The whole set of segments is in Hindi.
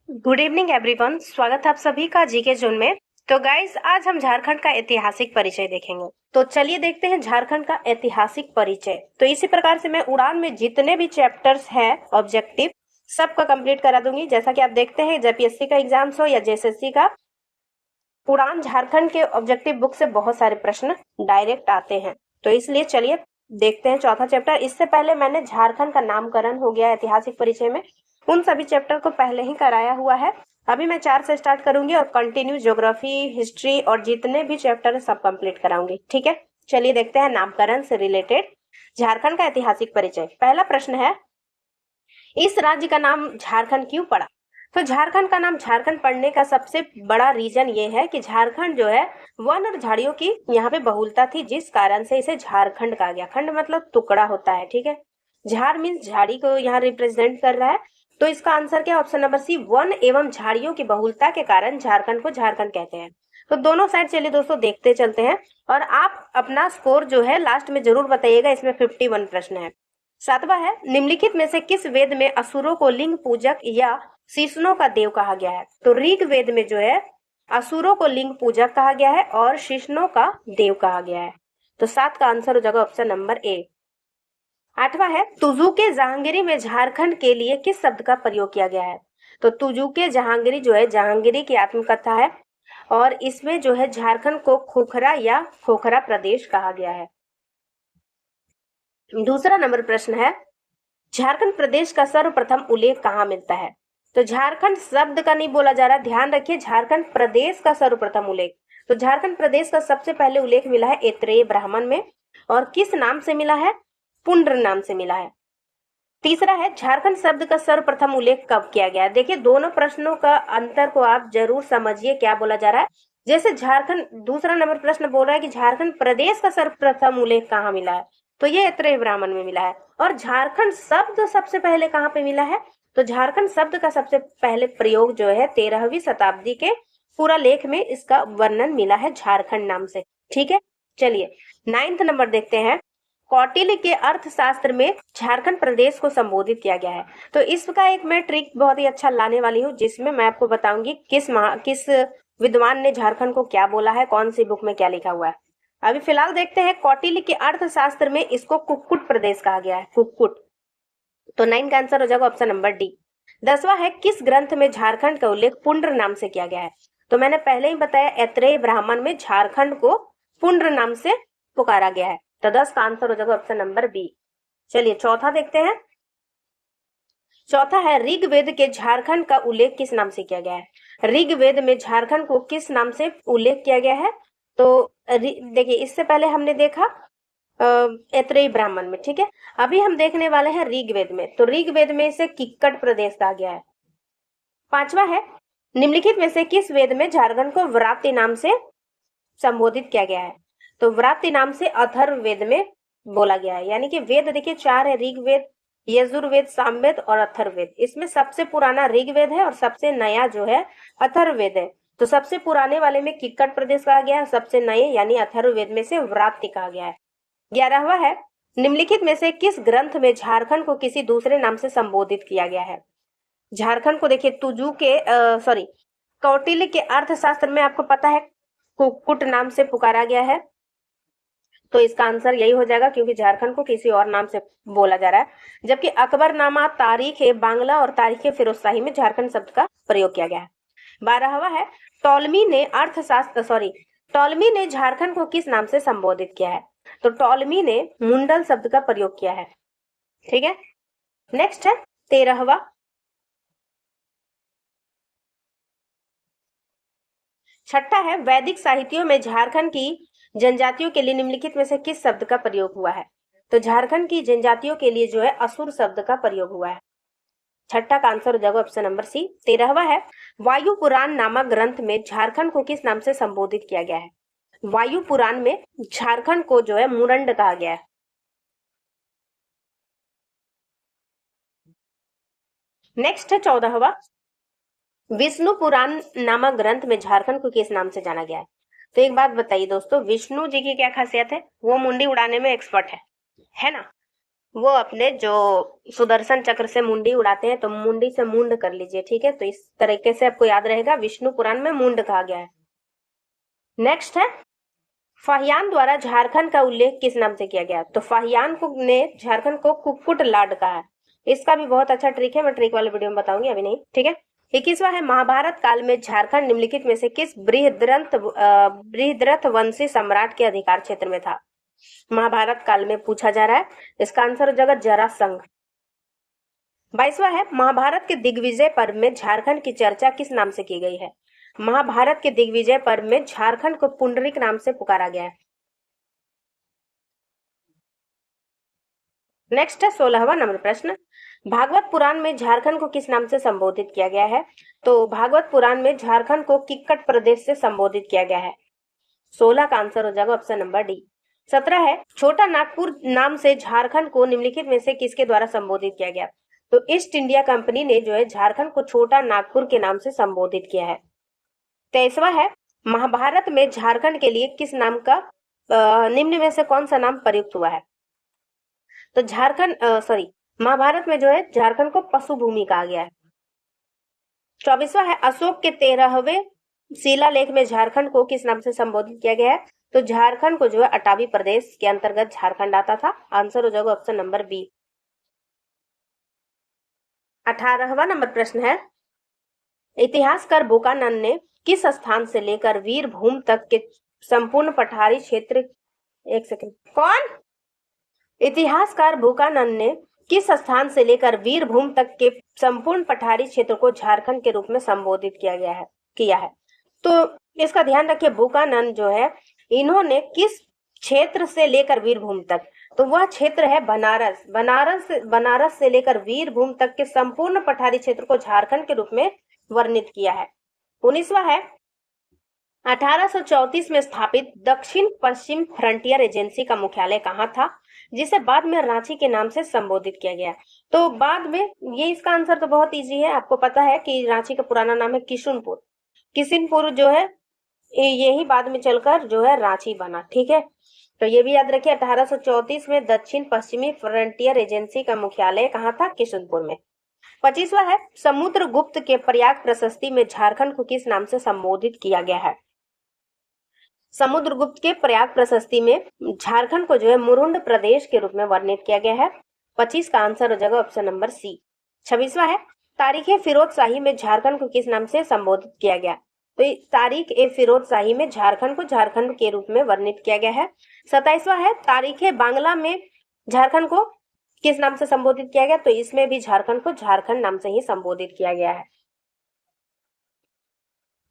गुड इवनिंग एवरीवन, स्वागत है आप सभी का जीके जोन में। तो गाइस, आज हम झारखंड का ऐतिहासिक परिचय देखेंगे। तो चलिए देखते हैं झारखंड का ऐतिहासिक परिचय। तो इसी प्रकार से मैं उड़ान में जितने भी चैप्टर्स हैं ऑब्जेक्टिव सबका कंप्लीट करा दूंगी। जैसा कि आप देखते हैं जेपीएससी का एग्जाम्स हो या जेएसएससी का, उड़ान झारखंड के ऑब्जेक्टिव बुक से बहुत सारे प्रश्न डायरेक्ट आते हैं। तो इसलिए चलिए देखते हैं चौथा चैप्टर। इससे पहले मैंने झारखंड का नामकरण हो गया ऐतिहासिक परिचय में, उन सभी चैप्टर को पहले ही कराया हुआ है। अभी मैं 4 से स्टार्ट करूंगी और कंटिन्यू ज्योग्राफी, हिस्ट्री और जितने भी चैप्टर है सब कंप्लीट कराऊंगी। ठीक है, चलिए देखते हैं नामकरण से रिलेटेड झारखंड का ऐतिहासिक परिचय। पहला प्रश्न है, इस राज्य का नाम झारखंड क्यों पड़ा? तो झारखंड का नाम झारखंड पड़ने का सबसे बड़ा रीजन ये है कि झारखंड जो है वन और झाड़ियों की यहाँ पे बहुलता थी, जिस कारण से इसे झारखंड कहा गया। खंड मतलब टुकड़ा होता है, ठीक है। झाड़ मीन्स झाड़ी को यहाँ रिप्रेजेंट कर रहा है। तो इसका आंसर क्या, ऑप्शन नंबर सी, वन एवं झाड़ियों की बहुलता के कारण झारखंड को झारखंड कहते हैं। तो दोनों साइड चलिए दोस्तों देखते चलते हैं, और आप अपना स्कोर जो है लास्ट में जरूर बताइएगा। इसमें 51 प्रश्न है। सातवां है, निम्नलिखित में से किस वेद में असुरों को लिंग पूजक या शिष्णों का देव कहा गया है? तो ऋग वेद में जो है असुरों को लिंग पूजक कहा गया है और शिष्णों का देव कहा गया है। तो 7 का आंसर हो जाएगा ऑप्शन नंबर ए। आठवां है, तुजुके जहांगीरी में झारखंड के लिए किस शब्द का प्रयोग किया गया है? तो तुजुके जहांगीरी जो है जहांगीरी की आत्मकथा है, और इसमें जो है झारखंड को खोखरा या खोखरा प्रदेश कहा गया है। दूसरा नंबर प्रश्न है, झारखंड प्रदेश का सर्वप्रथम उल्लेख कहाँ मिलता है? तो झारखंड शब्द का नहीं बोला जा रहा, ध्यान रखिए, झारखंड प्रदेश का सर्वप्रथम उल्लेख। तो झारखंड प्रदेश का सबसे पहले उल्लेख मिला है ऐत्रेय ब्राह्मण में, और किस नाम से मिला है? पुंड्र नाम से मिला है। तीसरा है, झारखंड शब्द का सर्वप्रथम उल्लेख कब किया गया है? देखिए दोनों प्रश्नों का अंतर को आप जरूर समझिए, क्या बोला जा रहा है। जैसे झारखंड, दूसरा नंबर प्रश्न बोल रहा है कि झारखंड प्रदेश का सर्वप्रथम उल्लेख कहाँ मिला है, तो ये ऐत्रेय ब्राह्मण में मिला है। और झारखंड शब्द सबसे पहले कहाँ पे मिला है? तो झारखंड शब्द का सबसे पहले प्रयोग जो है 13वीं शताब्दी के पूरा लेख में इसका वर्णन मिला है झारखंड नाम से। ठीक है, चलिए 9th नंबर देखते हैं। कौटिल्य के अर्थशास्त्र में झारखंड प्रदेश को संबोधित किया गया है। तो इसका एक मैं ट्रिक बहुत ही अच्छा लाने वाली हूँ, जिसमें मैं आपको बताऊंगी किस विद्वान ने झारखंड को क्या बोला है, कौन सी बुक में क्या लिखा हुआ है। अभी फिलहाल देखते हैं, कौटिल्य के अर्थशास्त्र में इसको कुक्कुट प्रदेश कहा गया है, कुक्कुट। तो 9 का आंसर हो जाएगा ऑप्शन नंबर डी। 10वां है, किस ग्रंथ में झारखंड का उल्लेख पुंड्र नाम से किया गया है? तो मैंने पहले ही बताया, ऐत्रेय ब्राह्मण में झारखंड को पुंड्र नाम से पुकारा गया है। तो 10 का आंसर हो जाएगा ऑप्शन नंबर बी। चलिए चौथा देखते हैं। चौथा है, ऋग्वेद के झारखंड का उल्लेख किस नाम से किया गया है? ऋग्वेद में झारखंड को किस नाम से उल्लेख किया गया है? तो देखिए, इससे पहले हमने देखा ऐत्रेय ब्राह्मण में, ठीक है। अभी हम देखने वाले हैं ऋग्वेद में। तो ऋग्वेद में इसे किक्कट प्रदेश कहा गया है। 5वां है, निम्नलिखित में से किस वेद में झारखंड को व्रात्य नाम से संबोधित किया गया है? तो व्रात्य नाम से अथर्ववेद में बोला गया है। यानी कि वेद देखिए 4 है, ऋग्वेद, यजुर्वेद, सामवेद और अथर्ववेद। इसमें सबसे पुराना ऋग्वेद है और सबसे नया जो है अथर्ववेद है। तो सबसे पुराने वाले में किक्कट प्रदेश कहा गया है, सबसे नए यानी अथर्ववेद में से व्रात्य कहा गया है। 11वां है, निम्नलिखित में से किस ग्रंथ में झारखंड को किसी दूसरे नाम से संबोधित किया गया है? झारखंड को देखिए कौटिल्य के अर्थशास्त्र में आपको पता है कुक्कुट नाम से पुकारा गया है। तो इसका आंसर यही हो जाएगा, क्योंकि झारखंड को किसी और नाम से बोला जा रहा है। जबकि अकबरनामा, तारीख ए बांग्ला और तारीख ए फिरोजशाही में झारखंड शब्द का प्रयोग किया गया है। 12वां है, टॉलमी ने झारखंड को किस नाम से संबोधित किया है? तो टॉलमी ने मुंडल शब्द का प्रयोग किया है। ठीक है, नेक्स्ट है 13वां। छठा है, वैदिक साहित्यों में झारखंड की जनजातियों के लिए निम्नलिखित में से किस शब्द का प्रयोग हुआ है? तो झारखंड की जनजातियों के लिए जो है असुर शब्द का प्रयोग हुआ है। छठा का आंसर हो जाएगा ऑप्शन नंबर सी। 13वां है, वायु पुराण नामक ग्रंथ में झारखंड को किस नाम से संबोधित किया गया है? वायु पुराण में झारखंड को जो है मुरंड कहा गया है। नेक्स्ट है 14वां, विष्णु पुराण नामक ग्रंथ में झारखंड को किस नाम से जाना गया है? तो एक बात बताइए दोस्तों, विष्णु जी की क्या खासियत है? वो मुंडी उड़ाने में एक्सपर्ट है ना। वो अपने जो सुदर्शन चक्र से मुंडी उड़ाते हैं, तो मुंडी से मुंड कर लीजिए, ठीक है। तो इस तरीके से आपको याद रहेगा, विष्णु पुराण में मुंड कहा गया है। नेक्स्ट है, फाहियान द्वारा झारखंड का उल्लेख किस नाम से किया गया? तो फाहियान को ने झारखंड को कुक्कुट लाड कहा है। इसका भी बहुत अच्छा ट्रिक है, मैं ट्रिक वाले वीडियो में बताऊंगी, अभी नहीं, ठीक है। 21वां है, महाभारत काल में झारखंड निम्नलिखित में से किस बृहद्रथ वंशी सम्राट के अधिकार क्षेत्र में था? महाभारत काल में पूछा जा रहा है, इसका आंसर हो जाएगा जरासंध। 22वां है, महाभारत के दिग्विजय पर्व में झारखंड की चर्चा किस नाम से की गई है? महाभारत के दिग्विजय पर्व में झारखंड को पुंडरीक नाम से पुकारा गया है। नेक्स्ट है 16वां नंबर प्रश्न, भागवत पुराण में झारखंड को किस नाम से संबोधित किया गया है? तो भागवत पुराण में झारखंड को किक्कट प्रदेश से संबोधित किया गया है। 16 का आंसर हो जाएगा ऑप्शन नंबर डी। 17 है, छोटा नागपुर नाम से झारखंड को निम्नलिखित में से किसके द्वारा संबोधित किया गया? तो ईस्ट इंडिया कंपनी ने जो है झारखंड को छोटा नागपुर के नाम से संबोधित किया है। 23वां है, महाभारत में झारखंड के लिए किस नाम का निम्न में से कौन सा नाम प्रयुक्त हुआ है? तो महाभारत में जो है झारखंड को पशु भूमि कहा गया है। 24वां है, अशोक के 13वें शिलालेख में झारखंड को किस नाम से संबोधित किया गया है? तो झारखंड को जो है अटावी प्रदेश के अंतर्गत झारखंड आता था। आंसर हो जाएगा ऑप्शन नंबर बी। 18वां नंबर प्रश्न है, इतिहासकार बुकानन ने किस स्थान से लेकर वीरभूम तक के संपूर्ण पठारी क्षेत्र, एक सेकंड, कौन? इतिहासकार बुकानन ने किस स्थान से लेकर वीरभूम तक के संपूर्ण पठारी क्षेत्र को झारखंड के रूप में संबोधित किया है। तो इसका ध्यान रखिए, बुकानन जो है इन्होंने किस क्षेत्र से लेकर वीरभूम तक, तो वह क्षेत्र है बनारस से लेकर वीरभूम तक के संपूर्ण पठारी क्षेत्र को झारखंड के रूप में वर्णित किया है। 19वां है, 1834 में स्थापित दक्षिण पश्चिम फ्रंटियर एजेंसी का मुख्यालय कहाँ था, जिसे बाद में रांची के नाम से संबोधित किया गया? तो बाद में, ये इसका आंसर तो बहुत इजी है, आपको पता है कि रांची का पुराना नाम है किशुनपुर। किशुनपुर जो है यही बाद में चलकर जो है रांची बना, ठीक है। तो ये भी याद रखिए, 1834 में दक्षिण पश्चिमी फ्रंटियर एजेंसी का मुख्यालय कहाँ था? किशुनपुर में। 25वां है, समुद्रगुप्त के प्रयाग प्रशस्ति में झारखंड को किस नाम से संबोधित किया गया है? समुद्रगुप्त के प्रयाग प्रशस्ति में झारखंड को जो है मुरुंड प्रदेश के रूप में वर्णित किया गया है। 25 का आंसर हो जाएगा ऑप्शन नंबर सी। 26वां है, तारीख ए फिरोज शाही में झारखंड को किस नाम से संबोधित किया गया? तो तारीख ए फिरोज शाही में झारखंड को झारखंड के रूप में वर्णित किया गया है। 27वां है, तारीख ए बांग्ला में झारखंड को किस नाम से संबोधित किया गया? तो इसमें भी झारखंड को झारखंड नाम से ही संबोधित किया गया है।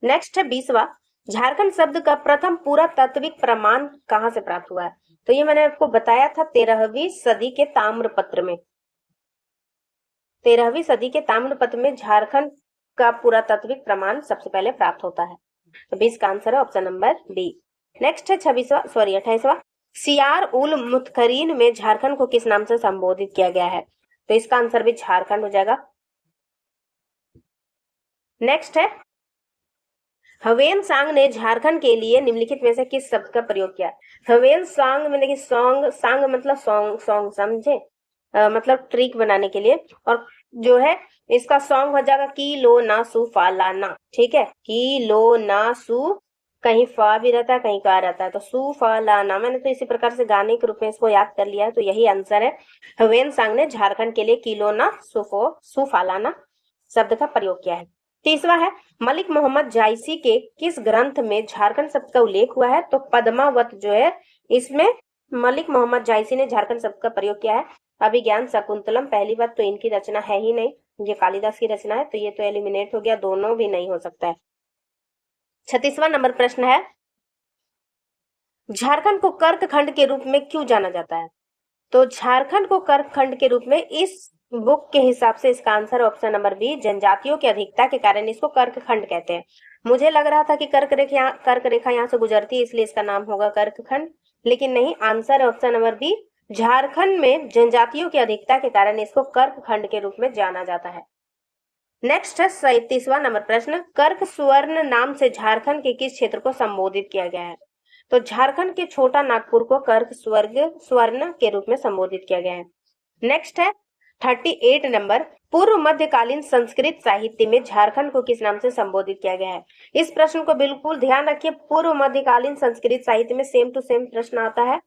नेक्स्ट है 20वां, झारखंड शब्द का प्रथम पुरातात्विक प्रमाण कहां से प्राप्त हुआ है? तो ये मैंने आपको बताया था 13वीं सदी के ताम्रपत्र में। 13वीं सदी के ताम्रपत्र में झारखंड का पुरातात्विक प्रमाण सबसे पहले प्राप्त होता है। तो 20 का आंसर है ऑप्शन नंबर बी। नेक्स्ट है 28वां, सियार उल मुतखरीन में झारखंड को किस नाम से संबोधित किया गया है? तो इसका आंसर भी झारखंड हो जाएगा। नेक्स्ट है, हवेन सांग ने झारखंड के लिए निम्नलिखित में से किस शब्द का प्रयोग किया? हवेन सांग में देखिए, सांग मतलब सॉन्ग समझे, मतलब ट्रिक बनाने के लिए, और जो है इसका सॉन्ग हो जाएगा की लो ना सु फा ला ना, ठीक है। की लो ना सु, कहीं फा भी रहता है कहीं का रहता है, तो सु फा ला ना, मैंने तो इसी प्रकार से गाने के रूप में इसको याद कर लिया है। तो यही आंसर है, हवेन सांग ने झारखंड के लिए किलो ना सु फा ला ना शब्द का प्रयोग किया है। 30वां है, मलिक मोहम्मद जायसी के किस ग्रंथ में झारखंड शब्द का उल्लेख हुआ है? तो पद्मावत जो है, इसमें मलिक मोहम्मद जायसी ने झारखंड शब्द का प्रयोग किया है। अभिज्ञान शकुंतलम, पहली बात तो इनकी रचना है ही नहीं, ये कालिदास की रचना है, तो ये तो एलिमिनेट हो गया, दोनों भी नहीं हो सकता है। 36वां नंबर प्रश्न है, झारखंड को कर्क खंड के रूप में क्यों जाना जाता है? तो झारखंड को कर्क खंड के रूप में इस बुक के हिसाब से इसका आंसर ऑप्शन नंबर बी, जनजातियों की अधिकता के कारण इसको कर्क खंड कहते हैं। मुझे लग रहा था कि कर्क रेखा यहाँ से गुजरती है, इसलिए इसका नाम होगा कर्क खंड, लेकिन नहीं, आंसर है ऑप्शन नंबर बी, झारखंड में जनजातियों की अधिकता के कारण इसको कर्क खंड के रूप में जाना जाता है। नेक्स्ट है 37वां नंबर प्रश्न, कर्क स्वर्ण नाम से झारखंड के किस क्षेत्र को संबोधित किया गया है? तो झारखंड के छोटा नागपुर को कर्क स्वर्ण के रूप में संबोधित किया गया है। नेक्स्ट है 38 नंबर, पूर्व मध्यकालीन संस्कृत साहित्य में झारखंड को किस नाम से संबोधित किया गया है। इस प्रश्न को बिल्कुल ध्यान रखिए, पूर्व मध्यकालीन संस्कृत साहित्य में सेम टू सेम प्रश्न आता है।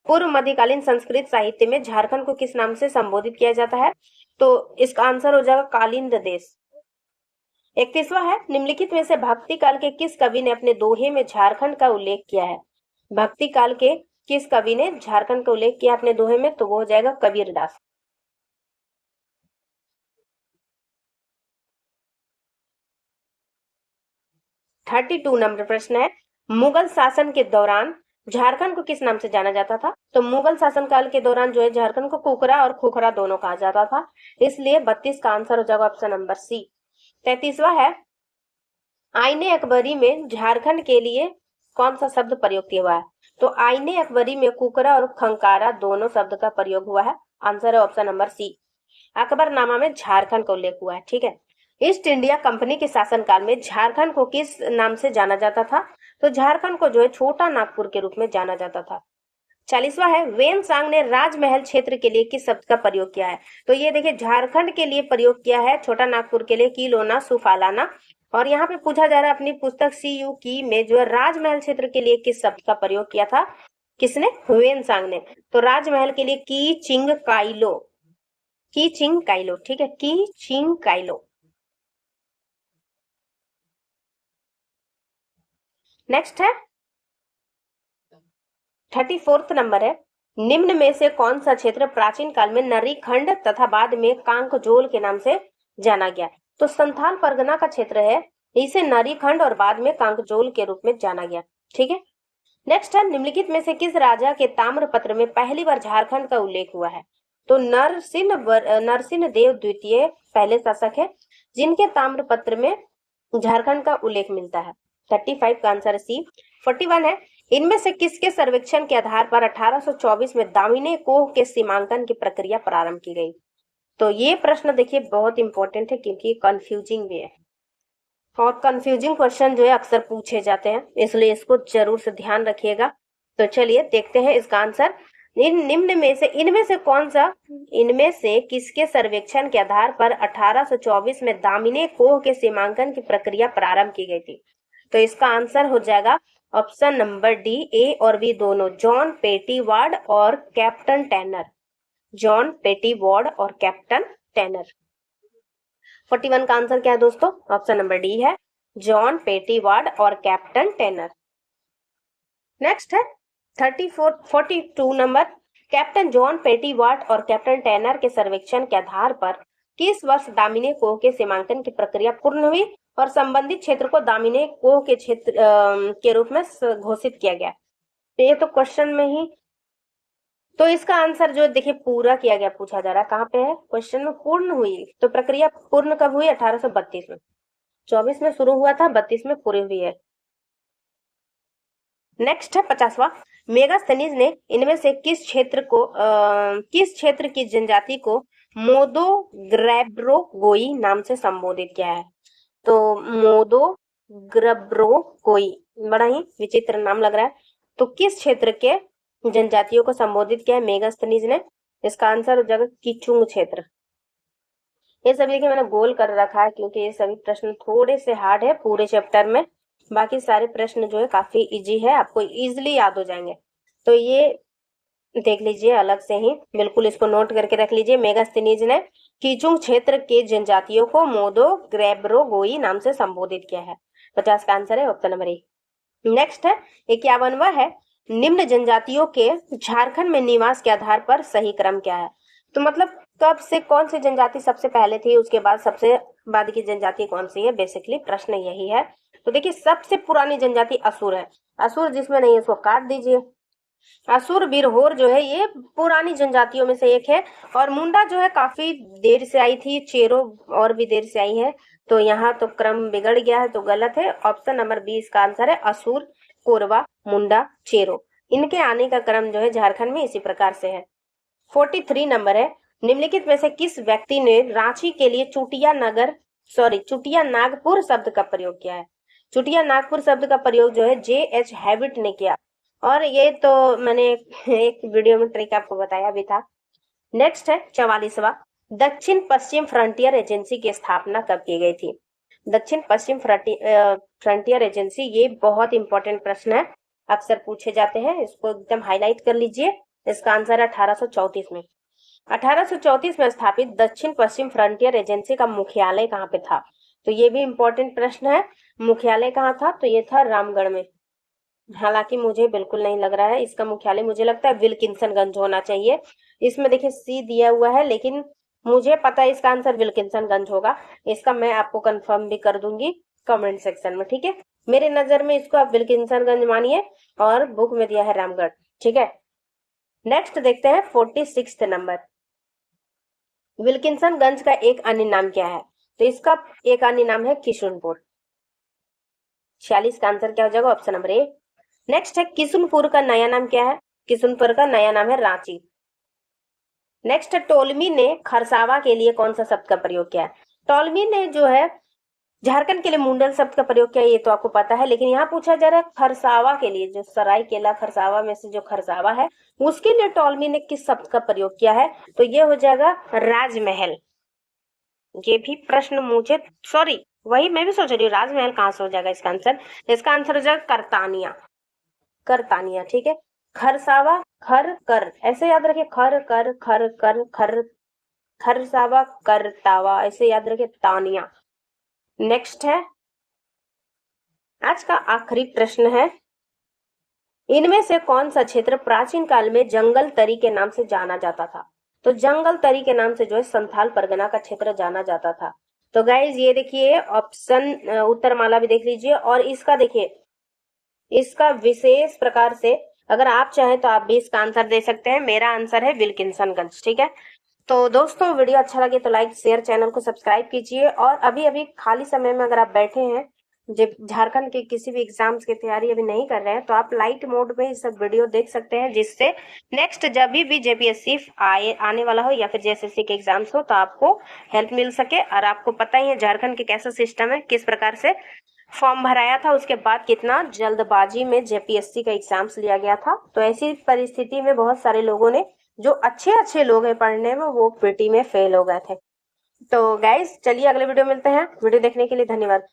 पूर्व मध्यकालीन संस्कृत साहित्य में झारखंड को किस नाम से संबोधित किया जाता है, तो इसका आंसर हो जाएगा कालिंद देश। 31वां है, निम्नलिखित में से भक्ति काल के किस कवि ने अपने दोहे में झारखंड का उल्लेख किया है। भक्ति काल के किस कवि ने झारखंड का उल्लेख किया अपने दोहे में, तो वो हो जाएगा कबीरदास। 32 नंबर प्रश्न है, मुगल शासन के दौरान झारखंड को किस नाम से जाना जाता था। तो मुगल शासन काल के दौरान जो है झारखंड को कुकरा और खुखरा दोनों कहा जाता था, इसलिए 32 का आंसर हो जाएगा ऑप्शन नंबर सी। 33वां है, आईने अकबरी में झारखंड के लिए कौन सा शब्द प्रयोग किया हुआ है। तो आईने अकबरी में कुकरा और खंकारा दोनों शब्द का प्रयोग हुआ है, आंसर है ऑप्शन नंबर सी। अकबरनामा में झारखंड का उल्लेख हुआ है, ठीक है। ईस्ट इंडिया कंपनी के शासनकाल में झारखंड को किस नाम से जाना जाता था। तो झारखंड को जो है छोटा नागपुर के रूप में जाना जाता था। 40वां है, वेन सांग ने राजमहल क्षेत्र के लिए किस शब्द का प्रयोग किया है। तो ये देखिए झारखंड के लिए प्रयोग किया है, छोटा नागपुर के लिए किलोना सुफालाना। और यहाँ पे पूछा जा रहा है अपनी पुस्तक CU की में जो है राजमहल क्षेत्र के लिए किस शब्द का प्रयोग किया था, किसने, वेन सांग ने। तो राजमहल के लिए की चिंग काइलो, की चिंग काइलो, ठीक है, की चिंग काइलो। नेक्स्ट है 34th नंबर है, निम्न में से कौन सा क्षेत्र प्राचीन काल में नरीखंड तथा बाद में कांकजोल के नाम से जाना गया। तो संथाल परगना का क्षेत्र है, इसे नरीखंड और बाद में कांकजोल के रूप में जाना गया, ठीक है। नेक्स्ट है, निम्नलिखित में से किस राजा के ताम्रपत्र में पहली बार झारखंड का उल्लेख हुआ है। तो नरसिंह देव द्वितीय पहले शासक है जिनके ताम्रपत्र में झारखंड का उल्लेख मिलता है। 35 का आंसर सी। 41 है, इनमें से किसके सर्वेक्षण के आधार पर 1824 में दामिनी कोह के सीमांकन की प्रक्रिया प्रारंभ की गई। तो ये प्रश्न देखिए बहुत इंपॉर्टेंट है क्योंकि कंफ्यूजिंग भी है और कंफ्यूजिंग क्वेश्चन जो है अक्सर पूछे जाते हैं, इसलिए इसको जरूर से ध्यान रखिएगा। तो चलिए देखते हैं इसका आंसर। इनमें से कौन सा, इनमें से किसके सर्वेक्षण के आधार पर 1824 में दामिनी कोह के सीमांकन की प्रक्रिया प्रारंभ की गई थी। तो इसका आंसर हो जाएगा ऑप्शन नंबर डी, ए और बी दोनों, जॉन पेटीवार्ड और कैप्टन टैनर। जॉन पेटीवार्ड और कैप्टन टैनर। 41 का आंसर क्या है दोस्तों, ऑप्शन नंबर डी है, जॉन पेटीवार्ड और कैप्टन टैनर। नेक्स्ट है 42 नंबर, कैप्टन जॉन पेटीवार्ड और कैप्टन टैनर के सर्वेक्षण के आधार पर किस वर्ष दामिनी कोह के सीमांकन की प्रक्रिया पूर्ण हुई और संबंधित क्षेत्र को दामिनी कोह के क्षेत्र के रूप में घोषित किया गया। तो ये तो क्वेश्चन में ही, तो इसका आंसर जो देखिए पूरा किया गया पूछा जा रहा है, कहाँ पे है क्वेश्चन में, पूर्ण हुई। तो प्रक्रिया पूर्ण कब हुई, 1832 में। 24 में शुरू हुआ था, 32 में पूरी हुई है। नेक्स्ट है 50वां, मेगास्थनीज ने इनमें से किस क्षेत्र की जनजाति को मोदो ग्रैब्रोगोई नाम से संबोधित किया है। तो मोदो ग्रैब्रोगोई, बड़ा ही विचित्र नाम लग रहा है। तो किस क्षेत्र के जनजातियों को संबोधित किया है मेगास्थनीज ने, इसका आंसर हो जाएगा किचुंग क्षेत्र। ये सभी देखिए मैंने गोल कर रखा है क्योंकि ये सभी प्रश्न थोड़े से हार्ड है पूरे चैप्टर में, बाकी सारे प्रश्न जो है काफी इजी है, आपको इजीली याद हो जाएंगे। तो ये देख लीजिए अलग से ही, बिल्कुल इसको नोट करके रख लीजिए। मेगास्थनीज ने कीचुंग क्षेत्र के जनजातियों को मोदो ग्रैब्रोगोई नाम से संबोधित किया है। 50 का आंसर है ऑप्शन नंबर ए। नेक्स्ट है 51वां है, निम्न जनजातियों के झारखंड में निवास के आधार पर सही क्रम क्या है। तो मतलब कब से कौन सी जनजाति सबसे पहले थी, उसके बाद सबसे बाद की जनजाति कौन सी है, बेसिकली प्रश्न यही है। तो देखिए सबसे पुरानी जनजाति असुर है, असुर जिसमें नहीं है उसको काट दीजिए। असुर बिरहोर जो है ये पुरानी जनजातियों में से एक है, और मुंडा जो है काफी देर से आई थी, चेरो और भी देर से आई है। तो यहाँ तो क्रम बिगड़ गया है, तो गलत है। ऑप्शन नंबर 20 का आंसर है असुर, कोरवा, मुंडा, चेरो, इनके आने का क्रम जो है झारखंड में इसी प्रकार से है। 43 नंबर है, निम्नलिखित में से किस व्यक्ति ने रांची के लिए चुटिया नागपुर शब्द का प्रयोग किया है। चुटिया नागपुर शब्द का प्रयोग जो है JH हैविट ने किया, और ये तो मैंने एक वीडियो में ट्रिक आपको बताया भी था। नेक्स्ट है 44वां, दक्षिण पश्चिम फ्रंटियर एजेंसी की स्थापना कब की गई थी? दक्षिण पश्चिम फ्रंटियर एजेंसी, ये बहुत इंपॉर्टेंट प्रश्न है, अक्सर पूछे जाते हैं, इसको एकदम हाईलाइट कर लीजिए। इसका आंसर है 1834 में। 1834 में स्थापित दक्षिण पश्चिम फ्रंटियर एजेंसी का मुख्यालय कहाँ पे था? तो ये भी इंपॉर्टेंट प्रश्न है, मुख्यालय कहाँ था? तो ये था रामगढ़ में। हालांकि मुझे बिल्कुल नहीं लग रहा है, इसका मुख्यालय मुझे लगता है विल्किंसनगंज होना चाहिए। इसमें देखिए सी दिया हुआ है, लेकिन मुझे पता है इसका आंसर विल्किंसनगंज होगा। इसका मैं आपको कंफर्म भी कर दूंगी कमेंट सेक्शन में, ठीक है। मेरे नजर में इसको आप विल्किंसनगंज मानिए, और बुक में दिया है रामगढ़, ठीक है। नेक्स्ट देखते हैं 46 नंबर, विल्किंसनगंज का एक अन्य नाम क्या है? तो इसका एक अन्य नाम है किशुनपुर। 46 का आंसर क्या हो जाएगा? Option number A. नेक्स्ट है किशुनपुर का नया नाम क्या है? किशुनपुर का नया नाम है रांची। नेक्स्ट है टोलमी ने खरसावा के लिए कौन सा शब्द का प्रयोग किया है? टोलमी ने जो है झारखंड के लिए मुंडन शब्द का प्रयोग किया, ये तो आपको पता है, लेकिन यहाँ पूछा जा रहा है खरसावा के लिए, जो सरायकेला खरसावा में से जो खरसावा है उसके लिए टोलमी ने किस शब्द का प्रयोग किया है? तो ये हो जाएगा राजमहल। ये भी प्रश्न मुझे, सॉरी वही मैं भी सोच रही हूँ, राजमहल कहाँ से हो जाएगा इसका आंसर? इसका आंसर हो जाएगा करतानिया। करतानिया, ठीक है। खरसावा खर कर, ऐसे याद रखे, खर कर खर कर खर, खरसावा करतावा, ऐसे याद रखे, तानिया। नेक्स्ट है आज का आखिरी प्रश्न है, इनमें से कौन सा क्षेत्र प्राचीन काल में जंगल तरी के नाम से जाना जाता था? तो जंगल तरी के नाम से जो है संथाल परगना का क्षेत्र जाना जाता था। तो गाइज ये देखिए ऑप्शन उत्तरमाला भी देख लीजिए, और इसका देखिए, इसका विशेष प्रकार से अगर आप चाहें तो आप भी इसका आंसर दे सकते हैं। मेरा आंसर है विल्किंसनगंज, ठीक है। तो दोस्तों वीडियो अच्छा लगे तो लाइक शेयर, चैनल को सब्सक्राइब कीजिए, और अभी अभी खाली समय में अगर आप बैठे हैं, जब झारखंड के किसी भी एग्जाम्स की तैयारी अभी नहीं कर रहे हैं, तो आप लाइट मोड में ये सब वीडियो देख सकते हैं, जिससे नेक्स्ट जब भी जेपीएससी आने वाला हो या फिर जेएसएससी के एग्जाम्स हो तो आपको हेल्प मिल सके। और आपको पता ही है झारखंड के कैसा सिस्टम है, किस प्रकार से फॉर्म भराया था, उसके बाद कितना जल्दबाजी में जेपीएससी का एग्जाम्स लिया गया था। तो ऐसी परिस्थिति में बहुत सारे लोगों ने, जो अच्छे अच्छे लोग हैं पढ़ने में, वो पीटी में फेल हो गए थे। तो गाइस चलिए अगले वीडियो मिलते हैं। वीडियो देखने के लिए धन्यवाद।